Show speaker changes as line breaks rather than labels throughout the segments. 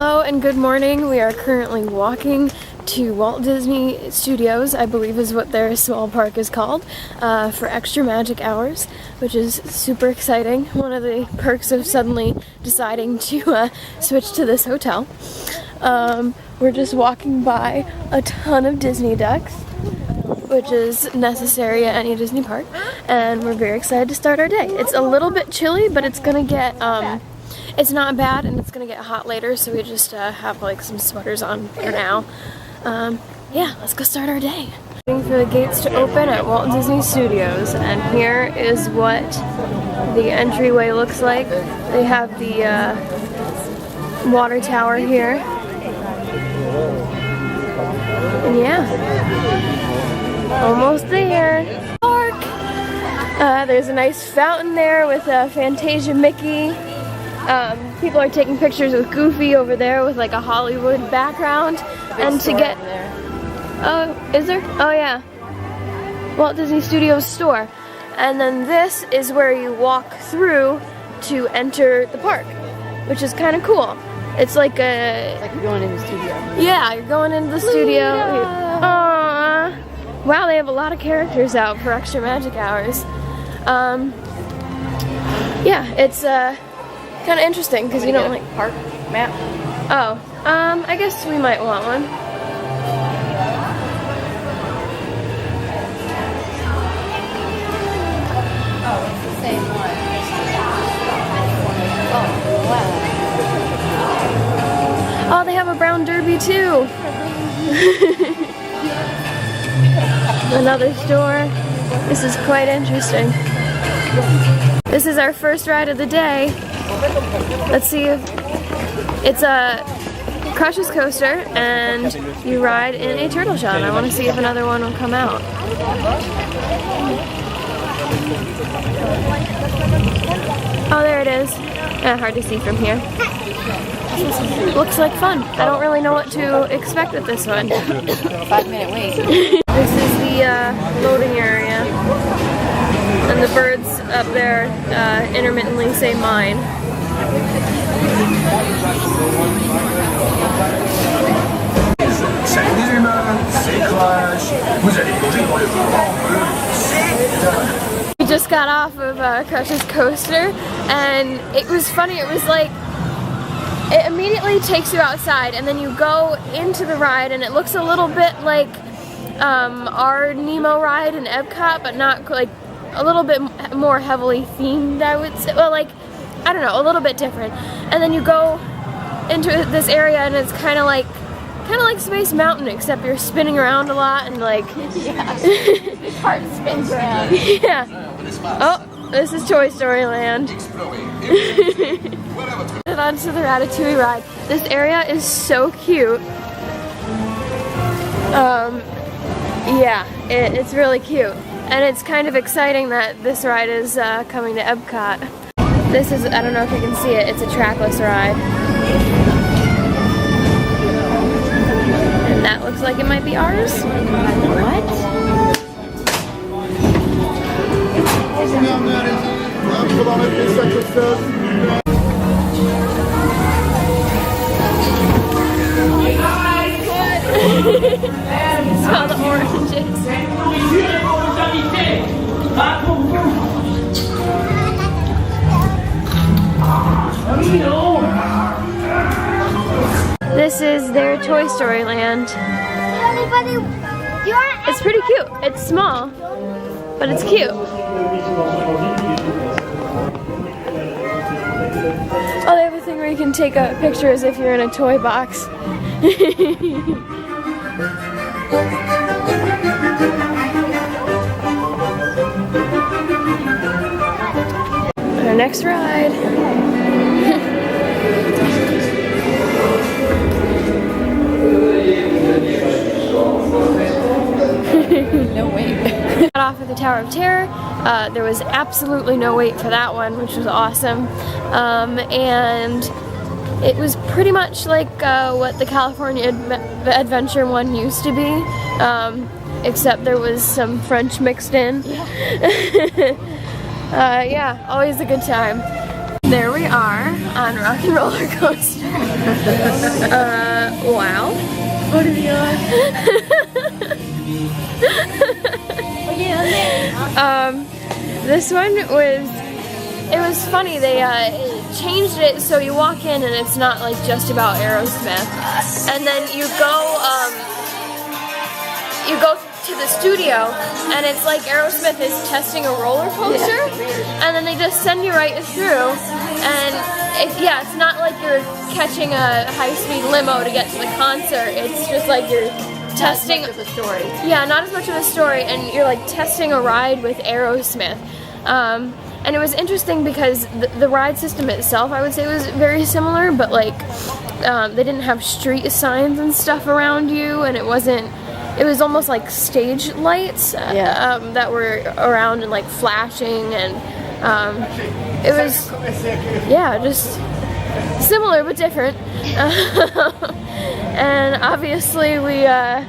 Hello and good morning. We are currently walking to Walt Disney Studios, I believe is what their small park is called, for extra magic hours, which is super exciting. One of the perks of suddenly deciding to switch to this hotel. We're just walking by a ton of Disney ducks, which is necessary at any Disney park, and we're very excited to start our day. It's a little bit chilly, but it's gonna get it's not bad, and it's gonna get hot later, so we just have like some sweaters on for now. Yeah, let's go start our day. Waiting for the gates to open at Walt Disney Studios, and here is what the entryway looks like. They have the water tower here. And yeah, almost there. Park! There's a nice fountain there with Fantasia Mickey. People are taking pictures with Goofy over there with like a Hollywood background. And to get... Oh, is there? Oh yeah. Walt Disney Studios store. And then this is where you walk through to enter the park, which is kind of cool. It's like a... It's like you're going in the studio. Yeah, you're going into the studio. Aww. Wow, they have a lot of characters out for extra magic hours. Yeah, it's kind of interesting because you don't like
park map.
Oh, I guess we might want one.
Oh, it's the same one. Oh, wow.
Oh, they have a brown derby too. Another store. This is quite interesting. This is our first ride of the day. Let's see if it's a Crush's coaster, and you ride in a turtle shell. I want to see if another one will come out. Oh, there it is. Hard to see from here. Looks like fun. I don't really know what to expect with this one.
5-minute wait.
This is the loading area, and the birds up there intermittently say mine. We just got off of Crush's coaster, and it was funny. It was like, it immediately takes you outside, and then you go into the ride, and it looks a little bit like our Nemo ride in Epcot, but not like a little bit more heavily themed, I would say. Well, like, I don't know, a little bit different. And then you go into this area, and it's kind of like Space Mountain, except you're spinning around a lot, and like
Yeah, the cart spins around.
Yeah. Oh, this is Toy Story Land. Onto the Ratatouille ride. This area is so cute. Yeah, it's really cute, and it's kind of exciting that this ride is coming to Epcot. This is, I don't know if you can see it, it's a trackless ride. And that looks like it might be ours. What? Smell the oranges. This is their Toy Story Land. It's pretty cute. It's small, but it's cute. Oh, they have a thing where you can take a picture as if you're in a toy box. Our next ride.
No wait.
Got off at the Tower of Terror. There was absolutely no wait for that one, which was awesome. And it was pretty much like what the California Adventure one used to be, except there was some French mixed in. Yeah, always a good time. There we are on Rock and Roller Coaster. Wow. What are you on? This one was, it was funny. They changed it so you walk in and it's not like just about Aerosmith. And then you go to the studio and it's like Aerosmith is testing a roller coaster, and then they just send you right through, and it's not like you're catching a high-speed limo to get to the concert. It's just like you're testing.
Not as much of a story.
Yeah, not as much of a story, and you're like testing a ride with Aerosmith. And it was interesting because the ride system itself, I would say, was very similar, but like they didn't have street signs and stuff around you, and it was almost like stage lights that were around and like flashing, and it was, just similar but different. And obviously we
got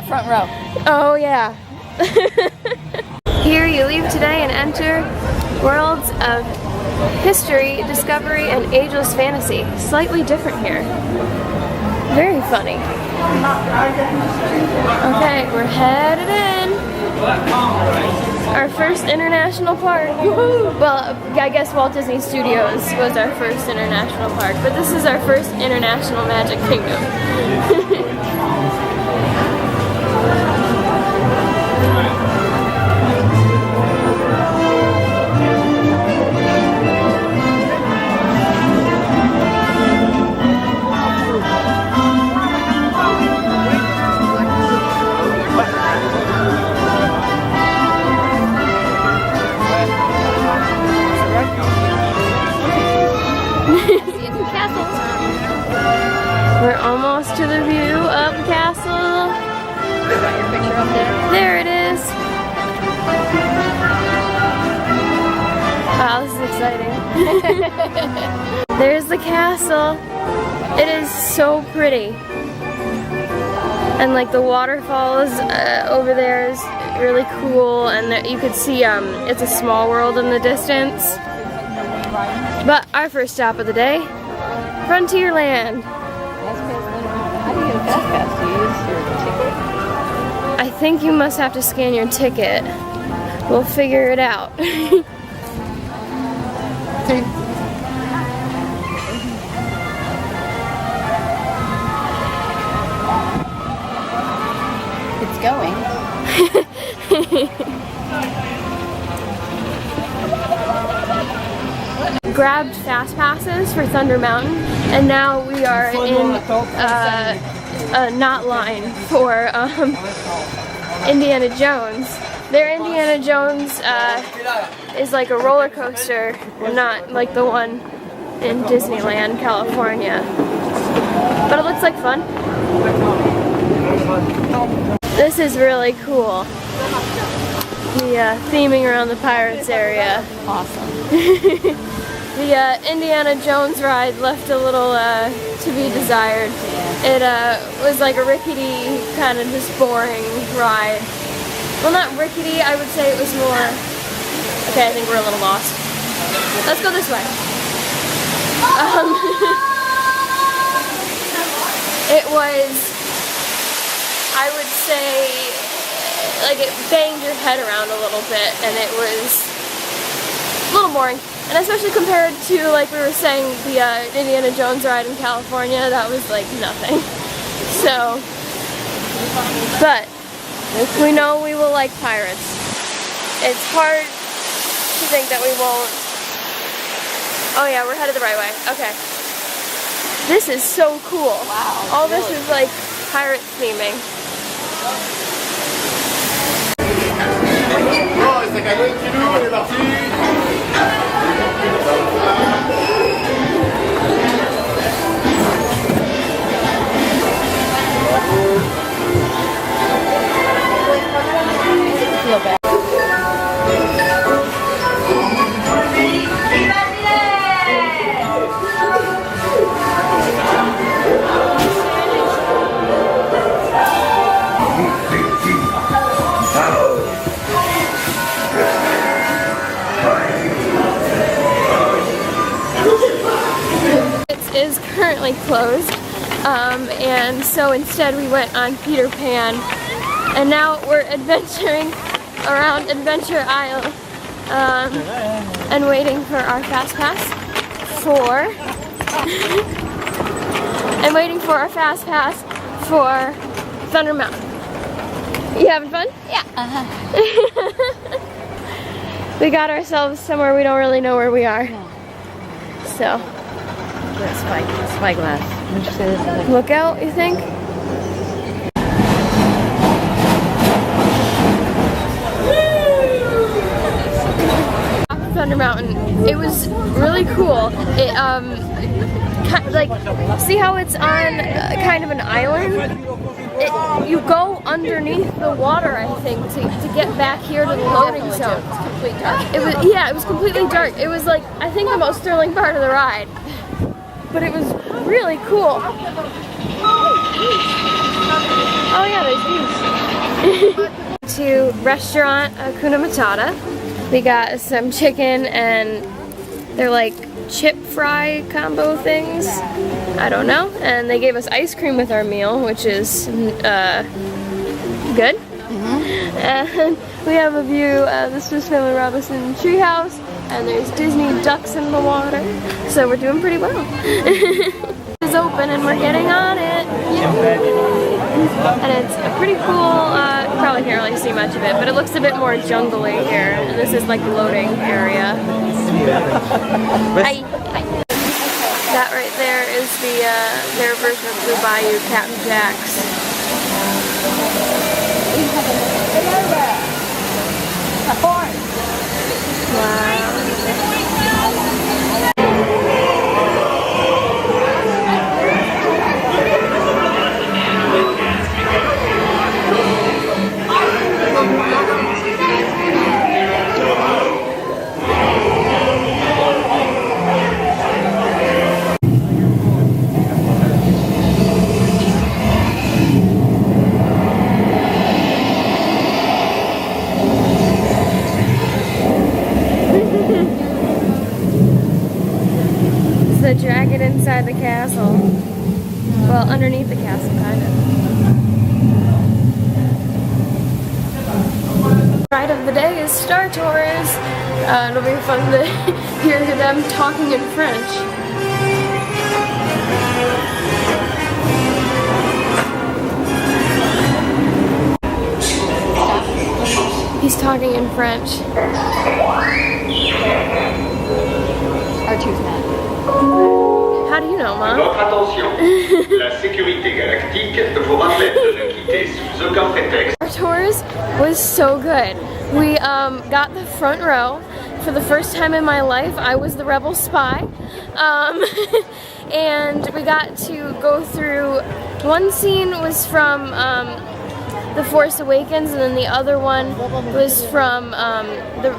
front row.
Oh yeah. Here you leave today and enter worlds of history, discovery, and ageless fantasy. Slightly different here. Very funny. Okay, we're headed in. Our first international park. Well, I guess Walt Disney Studios was our first international park, but this is our first international Magic Kingdom. We're almost to the view of the castle.
Got your picture up there?
There it is. Wow, this is exciting. There's the castle. It is so pretty. And like the waterfalls over there is really cool, and you could see it's a small world in the distance. But our first stop of the day, Frontierland.
How do you get a fast pass? Do you use your ticket?
I think you must have to scan your ticket. We'll figure it out.
It's going.
Grabbed fast passes for Thunder Mountain, and now we are in a knot line for Indiana Jones. Their Indiana Jones is like a roller coaster, not like the one in Disneyland, California. But it looks like fun. This is really cool. The theming around the Pirates area.
Awesome.
The Indiana Jones ride left a little to be desired. It was like a rickety, kind of just boring ride. Well, not rickety, I would say it was more... Okay, I think we're a little lost. Let's go this way. It was, I would say, like it banged your head around a little bit, and it was a little boring. And especially compared to, like we were saying, the Indiana Jones ride in California, that was like nothing. So, but we know we will like Pirates. It's hard to think that we won't. Oh yeah, we're headed the right way. Okay. This is so cool.
Wow.
All this is like pirate theming.
Feel bad.
currently closed, and so instead we went on Peter Pan, and now we're adventuring around Adventure Isle, and waiting for our Fast Pass for for Thunder Mountain. You having fun?
Yeah.
We got ourselves somewhere we don't really know where we are. So.
Spyglass. Would you say this is like
Lookout, you think? Thunder Mountain. It was really cool. It like, see how it's on kind of an island? You go underneath the water, I think, to get back here to the loading zone.
It's completely dark.
It was completely dark. It was like, I think, the most thrilling part of the ride. But it was really cool. Oh yeah, there's these. To restaurant Hakuna Matata. We got some chicken and they're like chip fry combo things. I don't know. And they gave us ice cream with our meal, which is good. And we have a view of the Swiss Family Robinson treehouse, and there's Disney ducks in the water. So we're doing pretty well. It's open and we're getting on it. And it's a pretty cool, you probably can't really see much of it, but it looks a bit more jungly here. And this is like the loading area. Hi. That right there is their version of Blue Bayou, Captain Jack's. Wow. The dragon inside the castle. Well, underneath the castle, kind of. Ride of the day is Star Tours. It'll be fun to hear them talking in French. He's talking in French.
R2's mad.
How do you know, Mom?
Votre attention, la sécurité galactique vous rappelle de ne quitter sous aucun prétexte.
Our tours was so good. We got the front row. For the first time in my life, I was the rebel spy. And we got to go through, one scene was from The Force Awakens, and then the other one was from the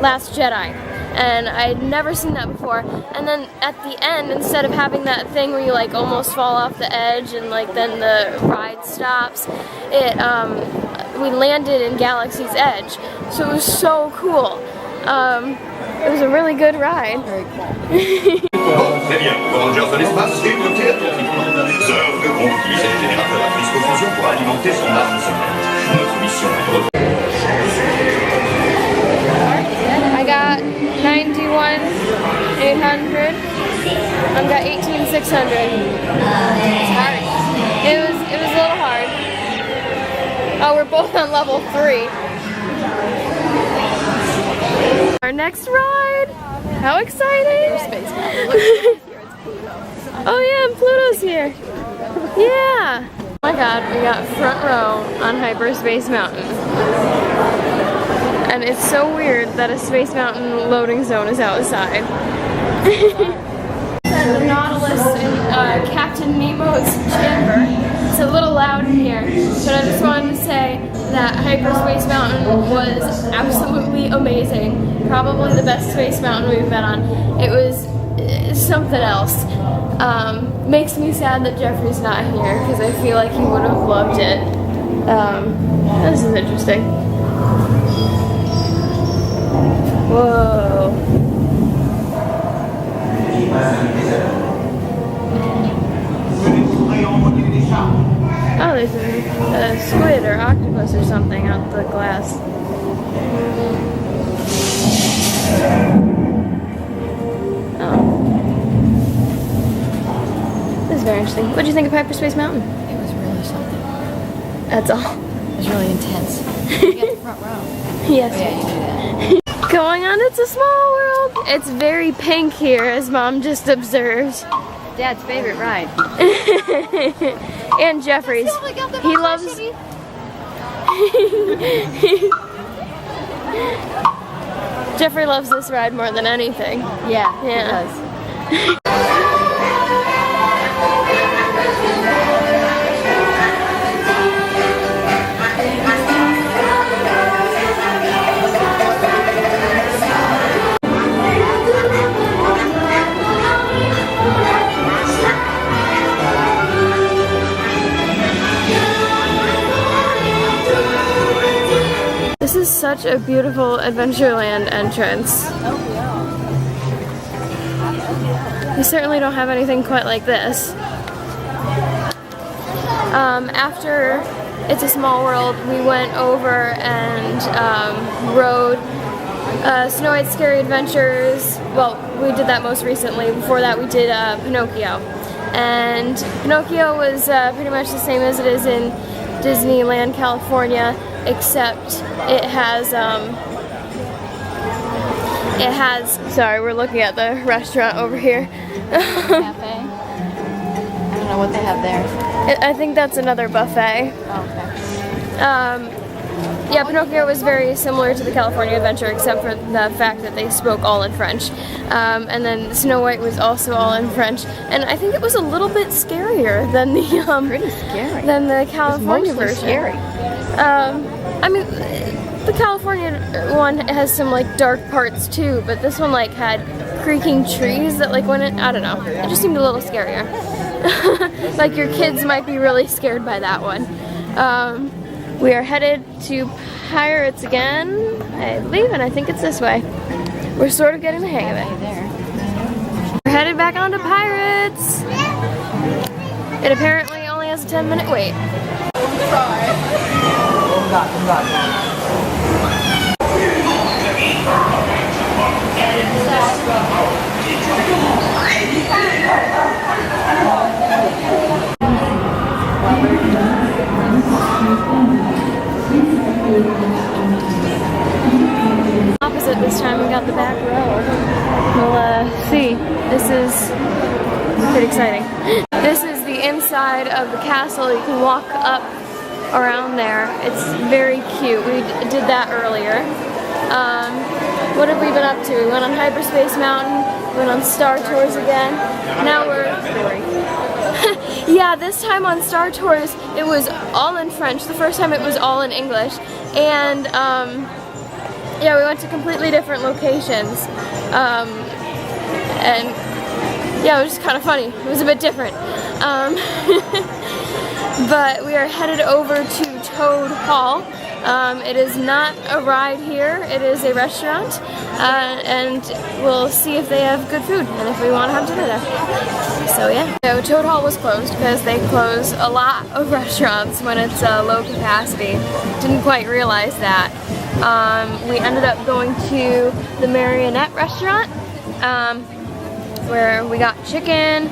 Last Jedi. And I'd never seen that before. And then at the end, instead of having that thing where you like almost fall off the edge and like then the ride stops, we landed in Galaxy's Edge. So it was so cool. It was a really good ride.
Très bien, Rangers de l'espace, écoutez attentivement. Sœur de gros utilise le générateur à cristaux fusion pour alimenter son arme secrète. Notre mission est de
I got 91,800. I've got 18,600. It's hard. It was a little hard. Oh, we're both on level 3. Our next ride. How exciting! Oh yeah, and Pluto's here. Yeah. Oh my God, we got front row on Hyperspace Mountain. And it's so weird that a Space Mountain loading zone is outside. The Nautilus in Captain Nemo's chamber. It's a little loud in here, but I just wanted to say that Hyperspace Mountain was absolutely amazing. Probably the best Space Mountain we've been on. It was something else. Makes me sad that Jeffrey's not here because I feel like he would have loved it. This is interesting. Whoa. there's a squid or octopus or something out the glass. Oh. This is very interesting. What do you think of Hyperspace Mountain?
It was really something.
That's all.
It was really intense. You get the front row.
Yes.
Oh, yeah, you do that.
Going on It's a Small World. It's very pink here, as Mom just observed.
Dad's favorite ride.
And Jeffrey's. He loves. Jeffrey loves this ride more than anything.
Yeah,
Yeah.
he does.
This is such a beautiful Adventureland entrance. We certainly don't have anything quite like this. After It's a Small World, we went over and rode Snow White's Scary Adventures. Well, we did that most recently. Before that, we did Pinocchio. And Pinocchio was pretty much the same as it is in Disneyland, California, except it has, sorry, we're looking at the restaurant over here.
Cafe? I don't know what they have there.
I think that's another buffet.
Oh, okay.
Yeah, Pinocchio was very similar to the California Adventure, except for the fact that they spoke all in French. And then Snow White was also all in French, and I think it was a little bit scarier than the
Pretty scary.
than the California version.
Scary.
I mean, the California one has some like dark parts too, but this one like had creaking trees that like when I don't know, it just seemed a little scarier. Like your kids might be really scared by that one. We are headed to Pirates again, I believe, and I think it's this way. We're sort of getting the hang of it. We're headed back onto Pirates. It apparently only has a 10-minute wait. Opposite this time, we got the back row. We'll see. This is pretty exciting. This is the inside of the castle. You can walk up around there. It's very cute. We did that earlier. What have we been up to? We went on Hyperspace Mountain, we went on Star Tours again. Now we're... Yeah, this time on Star Tours, it was all in French. The first time it was all in English. And, yeah, we went to completely different locations. And, yeah, it was just kind of funny. It was a bit different. But we are headed over to Toad Hall. It is not a ride here, it is a restaurant, and we'll see if they have good food and if we want to have dinner there. So yeah. So Toad Hall was closed because they close a lot of restaurants when it's low capacity. Didn't quite realize that. We ended up going to the Marionette restaurant, where we got chicken,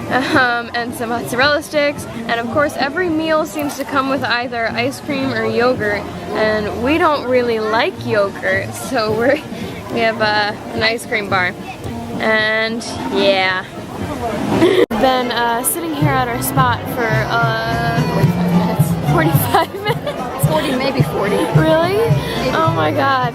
and some mozzarella sticks, and of course every meal seems to come with either ice cream or yogurt, and we don't really like yogurt, so we have an ice cream bar, and yeah. We've been sitting here at our spot for 45 minutes.
40, maybe 40.
Really? Oh my god.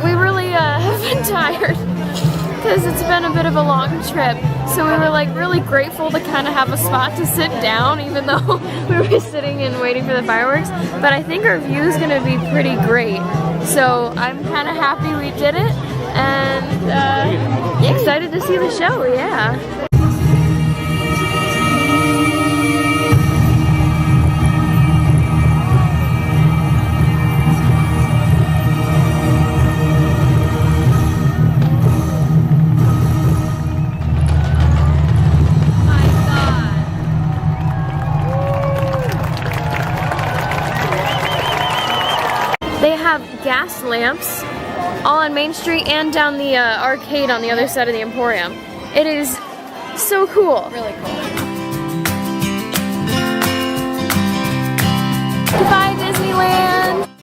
We really have been tired because it's been a bit of a long trip. So we were like really grateful to kind of have a spot to sit down, even though we were sitting and waiting for the fireworks. But I think our view is going to be pretty great. So I'm kind of happy we did it, and excited to see the show, yeah. have gas lamps all on Main Street and down the arcade on the other side of the Emporium. It is so cool.
Really cool.